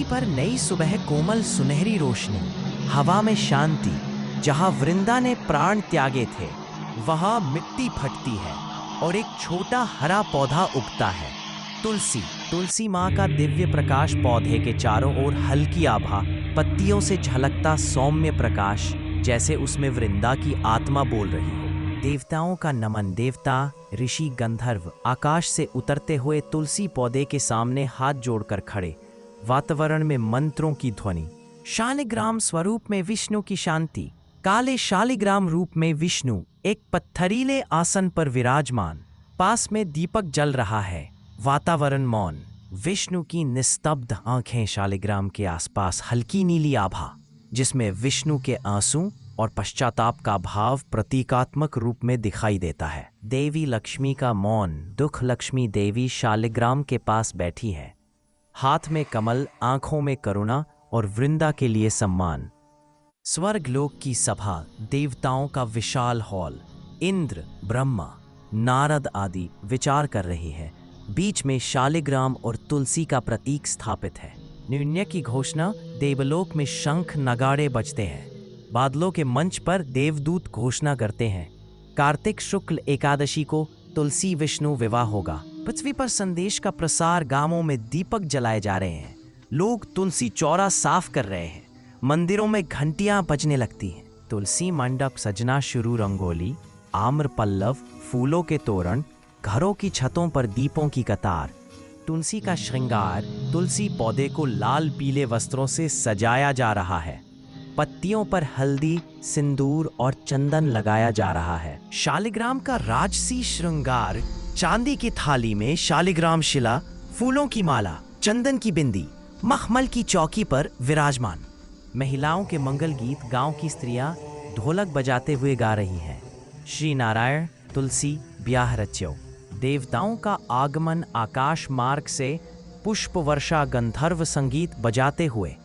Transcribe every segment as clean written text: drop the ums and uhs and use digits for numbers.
पर नई सुबह, कोमल सुनहरी रोशनी, हवा में शांति। जहाँ वृंदा ने प्राण त्यागे थे, वहाँ मिट्टी फटती है और एक छोटा हरा पौधा उगता है। तुलसी। तुलसी माँ का दिव्य प्रकाश, पौधे के चारों ओर हल्की आभा, पत्तियों से झलकता सौम्य प्रकाश, जैसे उसमें वृंदा की आत्मा बोल रही हो। देवताओं का नमन। देवता, ऋषि, गंधर्व आकाश से उतरते हुए तुलसी पौधे के सामने हाथ जोड़कर खड़े। वातावरण में मंत्रों की ध्वनि। शालिग्राम स्वरूप में विष्णु की शांति। काले शालिग्राम रूप में विष्णु एक पत्थरीले आसन पर विराजमान। पास में दीपक जल रहा है। वातावरण मौन। विष्णु की निस्तब्ध आंखें, शालिग्राम के आसपास हल्की नीली आभा, जिसमें विष्णु के आंसू और पश्चाताप का भाव प्रतीकात्मक रूप में दिखाई देता है। देवी लक्ष्मी का मौन। दुख लक्ष्मी देवी शालिग्राम के पास बैठी है, हाथ में कमल, आंखों में करुणा और वृंदा के लिए सम्मान। स्वर्गलोक की सभा। देवताओं का विशाल हॉल। इंद्र, ब्रह्मा, नारद आदि विचार कर रहे हैं। बीच में शालिग्राम और तुलसी का प्रतीक स्थापित है। निर्णय की घोषणा। देवलोक में शंख नगाड़े बजते हैं। बादलों के मंच पर देवदूत घोषणा करते हैं, कार्तिक शुक्ल एकादशी को तुलसी विष्णु विवाह होगा। पृथ्वी पर संदेश का प्रसार। गांवों में दीपक जलाए जा रहे हैं। लोग तुलसी चौरा साफ कर रहे हैं। मंदिरों में घंटियां बजने लगती हैं। तुलसी मंडप सजना शुरू। रंगोली, आम्र पल्लव, फूलों के तोरण, घरों की छतों पर दीपों की कतार। तुलसी का श्रृंगार। तुलसी पौधे को लाल पीले वस्त्रों से सजाया जा रहा है। पत्तियों पर हल्दी, सिंदूर और चंदन लगाया जा रहा है। शालिग्राम का राजसी श्रृंगार। चांदी की थाली में शालिग्राम शिला, फूलों की माला, चंदन की बिंदी, मखमल की चौकी पर विराजमान। महिलाओं के मंगल गीत। गांव की स्त्रियां ढोलक बजाते हुए गा रही हैं। श्री नारायण तुलसी ब्याह रच्यो। देवताओं का आगमन। आकाश मार्ग से पुष्प वर्षा, गंधर्व संगीत बजाते हुए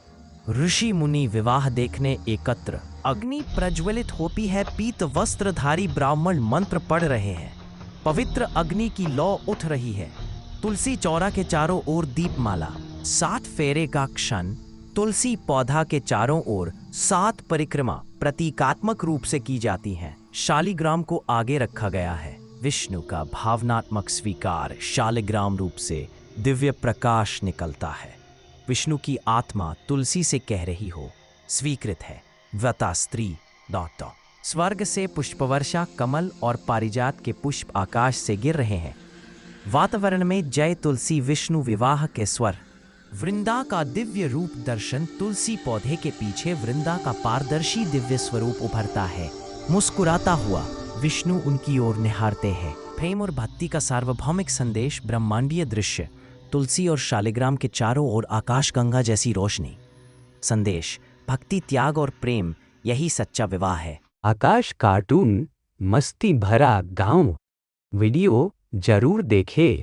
ऋषि मुनि विवाह देखने एकत्र। अग्नि प्रज्वलित होती है। पीत वस्त्रधारी ब्राह्मण मंत्र पढ़ रहे हैं। पवित्र अग्नि की लौ उठ रही है। तुलसी चौरा के चारों ओर दीपमाला। 7 फेरे का क्षण। तुलसी पौधा के चारों ओर 7 परिक्रमा प्रतीकात्मक रूप से की जाती हैं। शालिग्राम को आगे रखा गया है। विष्णु का भावनात्मक स्वीकार। शालिग्राम रूप से दिव्य प्रकाश निकलता है। विष्णु की आत्मा तुलसी से कह रही हो, स्वीकृत है। व्रता स्त्री ... स्वर्ग से पुष्पवर्षा। कमल और पारिजात के पुष्प आकाश से गिर रहे हैं। वातावरण में जय तुलसी विष्णु विवाह के स्वर। वृंदा का दिव्य रूप दर्शन। तुलसी पौधे के पीछे वृंदा का पारदर्शी दिव्य स्वरूप उभरता है। मुस्कुराता हुआ विष्णु उनकी ओर निहारते हैं। प्रेम और भक्ति का सार्वभौमिक संदेश। ब्रह्मांडीय दृश्य। तुलसी और शालिग्राम के चारों ओर आकाश गंगा जैसी रोशनी। संदेश, भक्ति, त्याग और प्रेम, यही सच्चा विवाह है। आकाश कार्टून मस्ती भरा गांव वीडियो जरूर देखें।